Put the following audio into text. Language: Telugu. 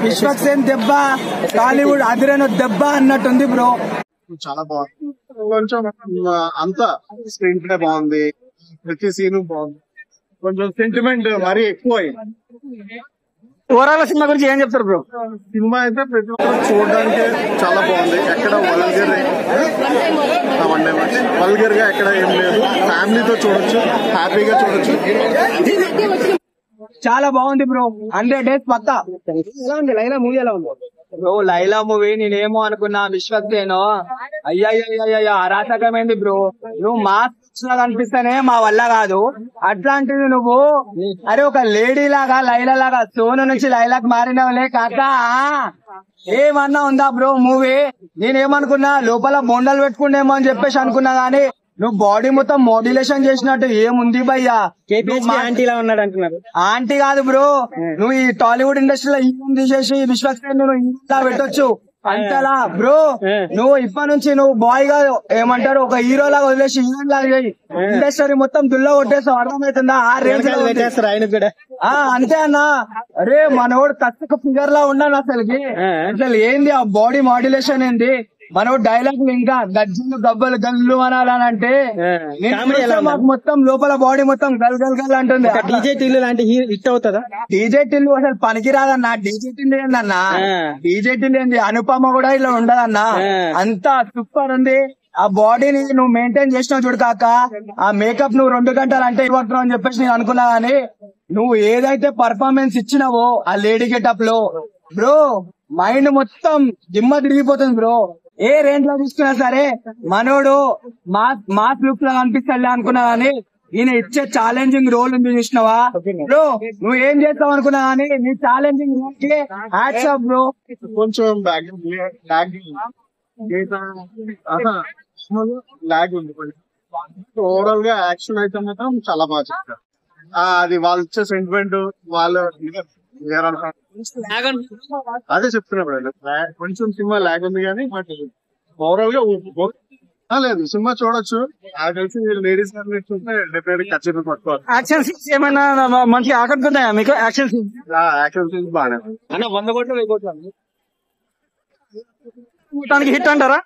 విశ్వక్సేన్ దెబ్బ టాలీవుడ్ అదిరేను దెబ్బ అన్నట్టుంది బ్రో. చాలా బాగుంది. కొంచెం అంతా స్క్రీన్ ప్లే బాగుంది, ప్రతి సీన్ బాగుంది. కొంచెం సెంటిమెంట్ మరీ ఎక్కువ అయింది. ఓవరాల్ సినిమా గురించి ఏం చెప్తారు బ్రో? సినిమా అయితే ప్రతి ఒక్కరు చూడడానికి చాలా బాగుంది. ఎక్కడ వల్గర్ గా ఎక్కడ ఏం లేదు. ఫ్యామిలీతో చూడొచ్చు, హ్యాపీగా చూడొచ్చు. చాలా బాగుంది బ్రో. 100 days పక్కా. ఎలా ఉంది లైలా మూవీ? ఎలా ఉంది బ్రో? లైలా మూవీ నేనేమో అనుకున్నా, విశ్వక్సేనో అయ్యా అరాచకమైంది బ్రో. నువ్వు మాస్ లాగా అనిపిస్తేనే మా వల్ల కాదు. అట్లాంటిది నువ్వు అరే ఒక లేడీ లాగా లైలా లాగా సోను నుంచి లైలాకి మారినవలే కాక ఏమన్నా ఉందా బ్రో మూవీ? నేనేమనుకున్నా లోపల బొండలు పెట్టుకునేమో అని చెప్పేసి అనుకున్నా గానీ నువ్వు బాడీ మొత్తం మోడ్యులేషన్ చేసినట్టు ఏముంది భయ్యా. ఆంటీలా ఉన్నాడు అంటున్నారు. ఆంటీ కాదు బ్రో, నువ్వు ఈ టాలీవుడ్ ఇండస్ట్రీలో హీరోని తీసేసి విశ్వక్సేన్ నువ్వు ఇంట్లో పెట్టొచ్చు అంతలా బ్రో. నువ్వు ఇప్పటి నుంచి నువ్వు బాయ్ గా ఏమంటారు ఒక హీరో లాగా వదిలేసి హీరోయిన్ లాగా చేయి. ఇండస్ట్రీ మొత్తం దుల్లో కొట్టేస్తావు, అర్థమవుతుందా? ఆ రేంజ్ ఆయన కూడా అంతే అన్నా. అరే మనోడు తక్కువ ఫిగర్ లా ఉన్నాను అసలుకి. అసలు ఏంది ఆ బాడీ మోడ్యులేషన్ ఏంది? మనోడు డైలాగ్ ఇంకా గజ్జలు గబ్బలు గల్లు అనాలంటే మాకు మొత్తం లోపల బాడీ మొత్తం గల్ గల్ గల్ అంటుంది. డీజే టిల్లు లాంటి హిట్ అవుతుందా? డీజే టిల్లు అసలు పనికి రాదన్నా. డీజే టిల్లు ఏందన్నా? డీజే టిల్లు ఏంది? అనుపమ కూడా ఇలా ఉండదన్నా. అంతా సూపర్ ఉంది. ఆ బాడీని నువ్వు మెయింటైన్ చేసినావు చూడు కాక, ఆ మేకప్ నువ్వు 2 గంటలు అంటే ఇవ్వట్రావు అని చెప్పేసి నేను అనుకున్నా గానీ నువ్వు ఏదైతే పర్ఫార్మెన్స్ ఇచ్చినావో ఆ లేడీ గెటప్ లో బ్రో మైండ్ మొత్తం దిమ్మ తిరిగిపోతుంది బ్రో. ఏ రేంజ్ లో తీసుకున్నా సరే మనోడు మాస్ లుక్ లా అనిపిస్తాడులే అనుకున్నా గానీ ఈయన ఇచ్చే ఛాలెంజింగ్ రోల్ ఉంది చూసినావా బ్రో? నువ్వు ఏం చేస్తావు అనుకున్నా గానీ నీ ఛాలెంజింగ్ రోల్ కి హ్యాట్స్ ఆఫ్ బ్రో. కొంచెం లాగ్ ఉంది. ఓవరాల్ గా యాక్షన్ అయితే మాత్రం చాలా బాగా చెప్తారు. అది వాళ్ళు ఇచ్చే సెంటిమెంట్ వాళ్ళు అదే చెప్తున్నప్పుడు కొంచెం సినిమా లాగ్ ఉంది కానీ బట్ ఓవరాల్ గా లేదు సినిమా చూడొచ్చు. నాకు తెలిసి లేడీస్ చూస్తే డెఫినెట్ ఖచ్చితంగా పట్టుకోవాలి. యాక్షన్ సీన్స్ ఏమైనా మంచిగా ఆకట్టుకున్నాయా మీకు? యాక్షన్ సీన్స్ బాగానే 100 కోట్లు 1000 కోట్లు హిట్ అంటారా?